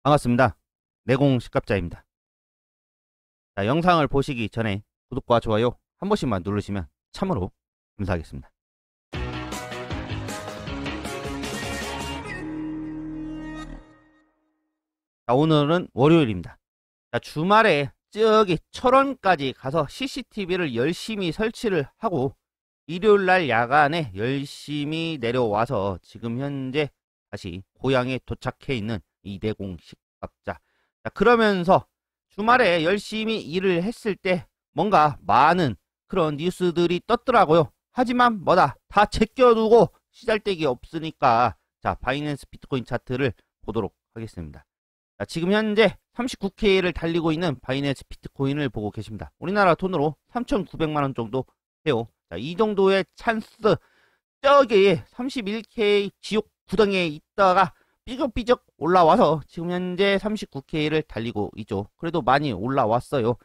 반갑습니다. 내공식갑자입니다. 자, 영상을 보시기 전에 구독과 좋아요 한 번씩만 누르시면 참으로 감사하겠습니다. 자, 오늘은 월요일입니다. 자, 주말에 저기 철원까지 가서 CCTV를 열심히 설치를 하고 일요일날 야간에 열심히 내려와서 지금 현재 다시 고향에 도착해 있는 이대공 식갑자. 자, 그러면서 주말에 열심히 일을 했을 때 뭔가 많은 그런 뉴스들이 떴더라고요. 하지만 뭐다 다 제껴두고 시잘데기 없으니까 자, 바이낸스 비트코인 차트를 보도록 하겠습니다. 자, 지금 현재 39K를 달리고 있는 바이낸스 비트코인을 보고 계십니다. 우리나라 돈으로 3,900만원 정도 해요. 자, 이 정도의 찬스, 저기 31K 지옥 구덩이에 있다가 삐적삐적 올라와서 지금 현재 39K를 달리고 있죠. 그래도 많이 올라왔어요.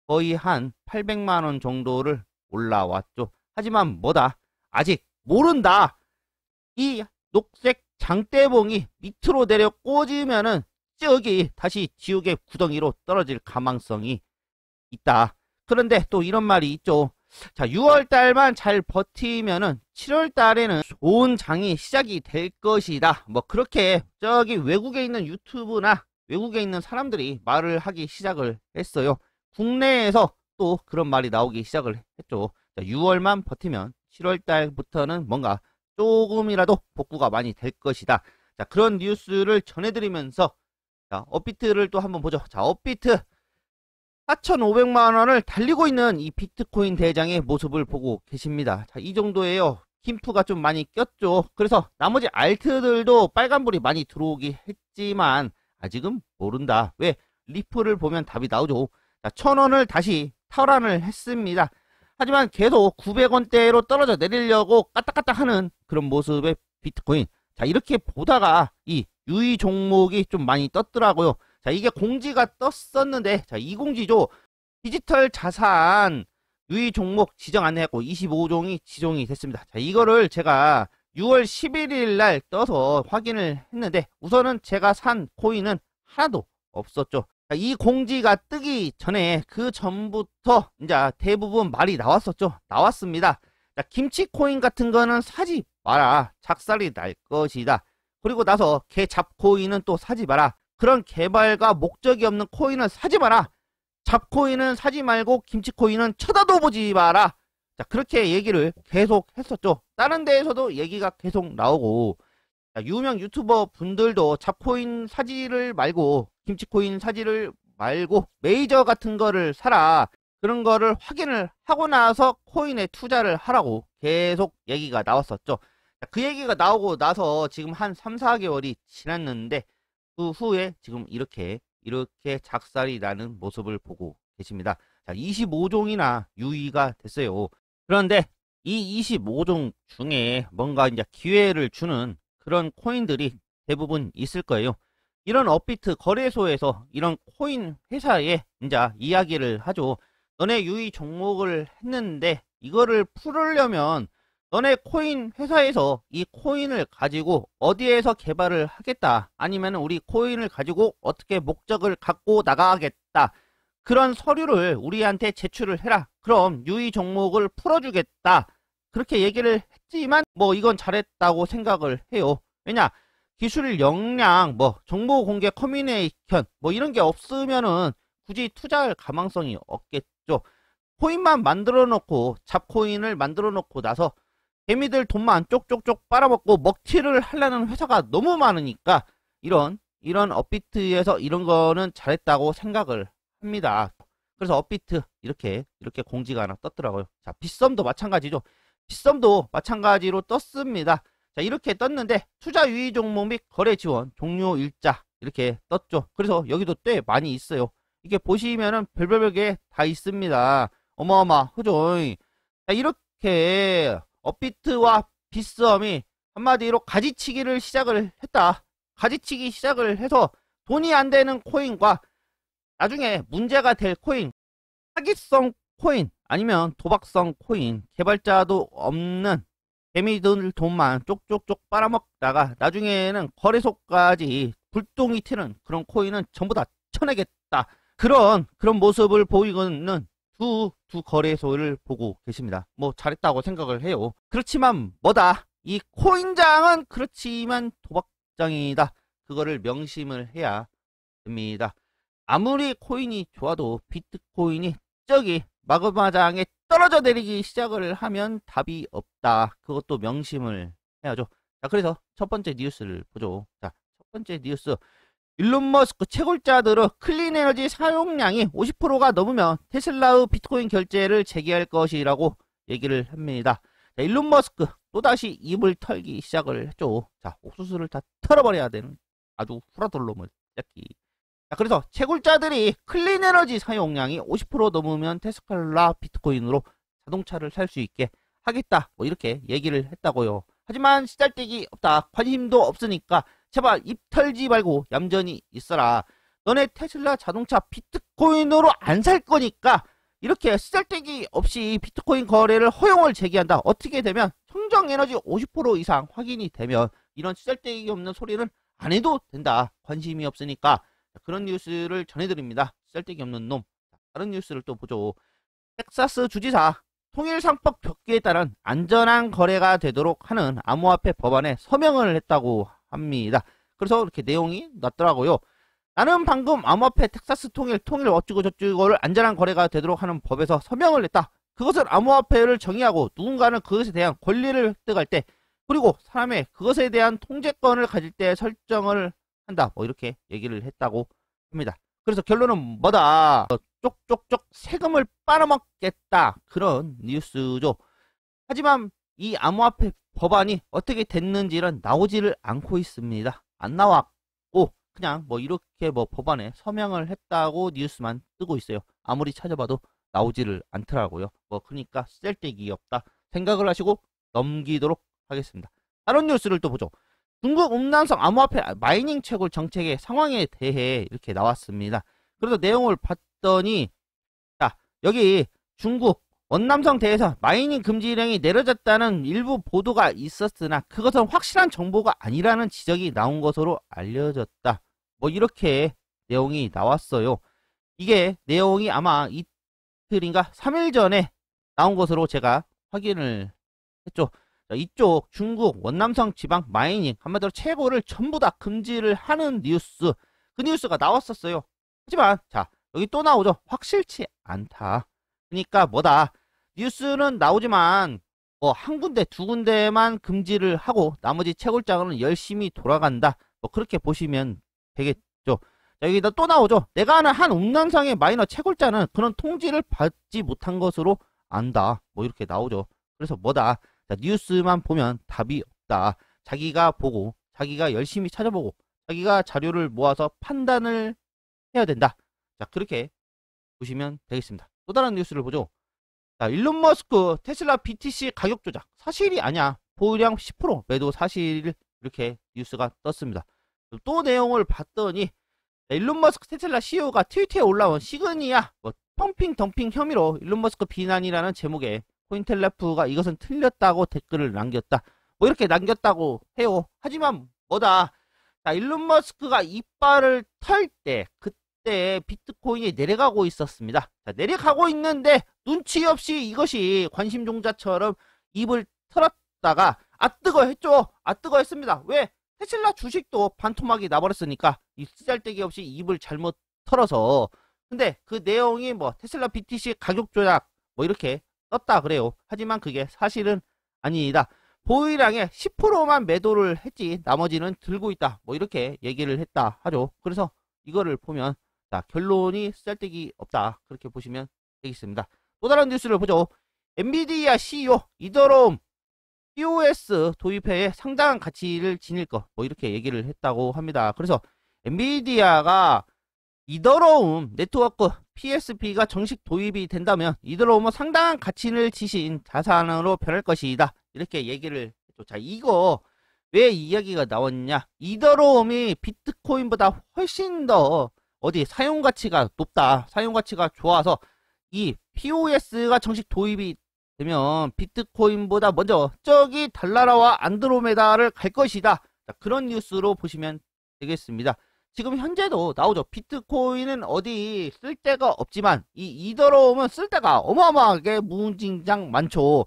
거의 한 800만원 정도를 올라왔죠. 하지만 뭐다 아직 모른다. 이 녹색 장대봉이 밑으로 내려 꽂으면은 저기 다시 지옥의 구덩이로 떨어질 가망성이 있다. 그런데 또 이런 말이 있죠. 자, 6월달만 잘 버티면은 7월달에는 좋은 장이 시작이 될 것이다. 뭐 그렇게 저기 외국에 있는 유튜브나 외국에 있는 사람들이 말을 하기 시작을 했어요. 국내에서 또 그런 말이 나오기 시작을 했죠. 자, 6월만 버티면 7월달부터는 뭔가 조금이라도 복구가 많이 될 것이다. 자, 그런 뉴스를 전해드리면서 자, 업비트를 또 한번 보죠. 자, 업비트 4,500만원을 달리고 있는 이 비트코인 대장의 모습을 보고 계십니다. 자, 이 정도예요. 김프가 좀 많이 꼈죠. 그래서 나머지 알트들도 빨간불이 많이 들어오긴 했지만 아직은 모른다. 왜? 리플을 보면 답이 나오죠. 자, 1,000원을 다시 탈환을 했습니다. 하지만 계속 900원대로 떨어져 내리려고 까딱까딱 하는 그런 모습의 비트코인. 자, 이렇게 보다가 이 유의 종목이 좀 많이 떴더라고요. 자, 이게 공지가 떴었는데, 자, 이 공지죠. 디지털 자산 유의 종목 지정 안 했고 25종이 지정이 됐습니다. 자, 이거를 제가 6월 11일 날 떠서 확인을 했는데 우선은 제가 산 코인은 하나도 없었죠. 자, 이 공지가 뜨기 전에 그 전부터 이제 대부분 말이 나왔었죠. 나왔습니다. 자, 김치 코인 같은 거는 사지 마라. 작살이 날 것이다. 그리고 나서 개 잡코인은 또 사지 마라. 그런 개발과 목적이 없는 코인은 사지 마라. 잡코인은 사지 말고 김치코인은 쳐다도 보지 마라. 자, 그렇게 얘기를 계속 했었죠. 다른 데에서도 얘기가 계속 나오고 자, 유명 유튜버 분들도 잡코인 사지를 말고 김치코인 사지를 말고 메이저 같은 거를 사라. 그런 거를 확인을 하고 나서 코인에 투자를 하라고 계속 얘기가 나왔었죠. 자, 그 얘기가 나오고 나서 지금 한 3, 4개월이 지났는데 그 후에 지금 이렇게 작살이 나는 모습을 보고 계십니다. 자, 25종이나 유의가 됐어요. 그런데 이 25종 중에 뭔가 이제 기회를 주는 그런 코인들이 대부분 있을 거예요. 이런 업비트 거래소에서 이런 코인 회사에 이제 이야기를 하죠. 너네 유의 종목을 했는데 이거를 풀으려면 너네 코인 회사에서 이 코인을 가지고 어디에서 개발을 하겠다. 아니면 우리 코인을 가지고 어떻게 목적을 갖고 나가겠다. 그런 서류를 우리한테 제출을 해라. 그럼 유의 종목을 풀어주겠다. 그렇게 얘기를 했지만 뭐 이건 잘했다고 생각을 해요. 왜냐? 기술 역량, 뭐 정보 공개 커뮤니케이션 뭐 이런 게 없으면은 굳이 투자할 가망성이 없겠죠. 코인만 만들어 놓고 잡코인을 만들어 놓고 나서 개미들 돈만 쪽쪽쪽 빨아먹고 먹튀를 하려는 회사가 너무 많으니까 이런 업비트에서 이런 거는 잘했다고 생각을 합니다. 그래서 업비트 이렇게 공지가 하나 떴더라고요. 자, 빗썸도 마찬가지죠. 빗썸도 마찬가지로 떴습니다. 자, 이렇게 떴는데 투자 유의 종목 및 거래 지원 종료 일자 이렇게 떴죠. 그래서 여기도 꽤 많이 있어요. 이게 보시면은 별별 게 다 있습니다. 어마어마하죠. 자, 이렇게 업비트와 빗썸이 한마디로 가지치기를 시작을 했다. 가지치기 시작을 해서 돈이 안 되는 코인과 나중에 문제가 될 코인, 사기성 코인 아니면 도박성 코인, 개발자도 없는 개미들 돈만 쪽쪽쪽 빨아먹다가 나중에는 거래소까지 불똥이 튀는 그런 코인은 전부 다 쳐내겠다. 그런 모습을 보이고는 두 거래소를 보고 계십니다. 뭐 잘했다고 생각을 해요. 그렇지만 뭐다? 이 코인장은 그렇지만 도박장이다. 그거를 명심을 해야 됩니다. 아무리 코인이 좋아도 비트코인이 저기 마그마장에 떨어져 내리기 시작을 하면 답이 없다. 그것도 명심을 해야죠. 자, 그래서 첫 번째 뉴스를 보죠. 자, 첫 번째 뉴스. 일론 머스크 채굴자들의 클린 에너지 사용량이 50%가 넘으면 테슬라의 비트코인 결제를 재개할 것이라고 얘기를 합니다. 자, 일론 머스크 또다시 입을 털기 시작을 했죠. 자, 옥수수를 다 털어버려야 되는 아주 후라돌 놈을 뺏기. 자, 그래서 채굴자들이 클린 에너지 사용량이 50% 넘으면 테슬라 비트코인으로 자동차를 살 수 있게 하겠다. 뭐 이렇게 얘기를 했다고요. 하지만 시달데기 없다. 관심도 없으니까 제발 입 털지 말고 얌전히 있어라. 너네 테슬라 자동차 비트코인으로 안 살 거니까 이렇게 쓰잘데기 없이 비트코인 거래를 허용을 제기한다. 어떻게 되면 청정에너지 50% 이상 확인이 되면 이런 쓰잘데기 없는 소리는 안 해도 된다. 관심이 없으니까. 그런 뉴스를 전해드립니다. 쓰잘데기 없는 놈. 다른 뉴스를 또 보죠. 텍사스 주지사 통일상법 벽기에 따른 안전한 거래가 되도록 하는 암호화폐 법안에 서명을 했다고 합니다. 그래서 이렇게 내용이 났더라고요. 나는 방금 암호화폐 텍사스 통일 어쩌고 저쩌고를 안전한 거래가 되도록 하는 법에서 서명을 했다. 그것은 암호화폐를 정의하고 누군가는 그것에 대한 권리를 획득할 때 그리고 사람의 그것에 대한 통제권을 가질 때 설정을 한다. 뭐 이렇게 얘기를 했다고 합니다. 그래서 결론은 뭐다? 쪽쪽쪽 세금을 빨아먹겠다. 그런 뉴스죠. 하지만 이 암호화폐 법안이 어떻게 됐는지는 나오지를 않고 있습니다. 안 나왔고 그냥 뭐 이렇게 뭐 법안에 서명을 했다고 뉴스만 뜨고 있어요. 아무리 찾아봐도 나오지를 않더라고요. 뭐 그러니까 쓸데기 없다 생각을 하시고 넘기도록 하겠습니다. 다른 뉴스를 또 보죠. 중국 음란성 암호화폐 마이닝 채굴 정책의 상황에 대해 이렇게 나왔습니다. 그래서 내용을 봤더니 자, 여기 중국 원남성 대에서 마이닝 금지령이 내려졌다는 일부 보도가 있었으나 그것은 확실한 정보가 아니라는 지적이 나온 것으로 알려졌다. 뭐 이렇게 내용이 나왔어요. 이게 내용이 아마 이틀인가 3일 전에 나온 것으로 제가 확인을 했죠. 자, 이쪽 중국 원남성 지방 마이닝 한마디로 채굴을 전부 다 금지를 하는 뉴스, 그 뉴스가 나왔었어요. 하지만 자, 여기 또 나오죠. 확실치 않다. 그러니까 뭐다? 뉴스는 나오지만 뭐 한 군데 두 군데만 금지를 하고 나머지 채굴장은 열심히 돌아간다. 뭐 그렇게 보시면 되겠죠. 자, 여기다 또 나오죠. 내가 아는 한 음란상의 마이너 채굴자는 그런 통지를 받지 못한 것으로 안다. 뭐 이렇게 나오죠. 그래서 뭐다? 자, 뉴스만 보면 답이 없다. 자기가 보고 자기가 열심히 찾아보고 자기가 자료를 모아서 판단을 해야 된다. 자, 그렇게 보시면 되겠습니다. 또 다른 뉴스를 보죠. 자, 일론 머스크 테슬라 BTC 가격 조작 사실이 아니야. 보유량 10% 매도 사실 이렇게 뉴스가 떴습니다. 또 내용을 봤더니 일론 머스크 테슬라 CEO가 트위터에 올라온 시그니아 뭐 펌핑 덤핑 혐의로 일론 머스크 비난이라는 제목의 코인텔레프가 이것은 틀렸다고 댓글을 남겼다. 뭐 이렇게 남겼다고 해요. 하지만 뭐다? 자, 일론 머스크가 이빨을 털 때 그때 비트코인이 내려가고 있었습니다. 자, 내려가고 있는데 눈치 없이 이것이 관심종자처럼 입을 털었다가 뜨거 했죠. 뜨거 했습니다. 왜? 테슬라 주식도 반토막이 나버렸으니까 이 쓰잘데기 없이 입을 잘못 털어서. 근데 그 내용이 뭐 테슬라 BTC 가격 조작 뭐 이렇게 떴다 그래요. 하지만 그게 사실은 아니다. 보유량의 10%만 매도를 했지 나머지는 들고 있다. 뭐 이렇게 얘기를 했다 하죠. 그래서 이거를 보면 자, 결론이 쓰잘데기 없다. 그렇게 보시면 되겠습니다. 또 다른 뉴스를 보죠. 엔비디아 CEO 이더로움 POS 도입회에 상당한 가치를 지닐 것. 뭐 이렇게 얘기를 했다고 합니다. 그래서 엔비디아가 이더로움 네트워크 PSP가 정식 도입이 된다면 이더로움은 상당한 가치를 지닌 자산으로 변할 것이다. 이렇게 얘기를 했죠. 자, 이거 왜 이야기가 나왔냐? 이더로움이 비트코인보다 훨씬 더 사용가치가 높다. 사용가치가 좋아서 이 POS가 정식 도입이 되면 비트코인보다 먼저 저기 달나라와 안드로메다를 갈 것이다. 자, 그런 뉴스로 보시면 되겠습니다. 지금 현재도 나오죠. 비트코인은 어디 쓸 데가 없지만 이 이더리움은 쓸 데가 어마어마하게 무진장 많죠.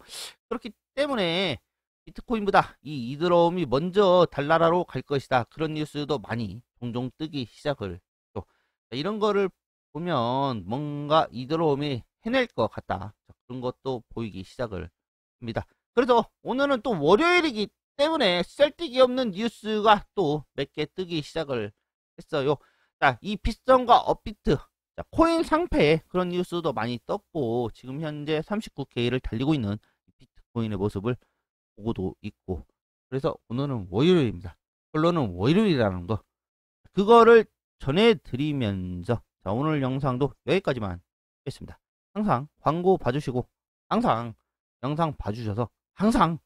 그렇기 때문에 비트코인보다 이 이더리움이 먼저 달나라로 갈 것이다. 그런 뉴스도 많이 종종 뜨기 시작을 했죠. 자, 이런 거를 보면 뭔가 이더리움이 해낼 것 같다. 자, 그런 것도 보이기 시작을 합니다. 그래서 오늘은 또 월요일이기 때문에 쓸데기 없는 뉴스가 또 몇 개 뜨기 시작을 했어요. 자, 이 빗썸과 업비트, 자, 코인 상패 그런 뉴스도 많이 떴고 지금 현재 39K를 달리고 있는 비트코인의 모습을 보고도 있고, 그래서 오늘은 월요일입니다. 결론은 월요일이라는 거, 그거를 전해드리면서 자, 오늘 영상도 여기까지만 하겠습니다. 항상 광고 봐주시고 항상 영상 봐주셔서 항상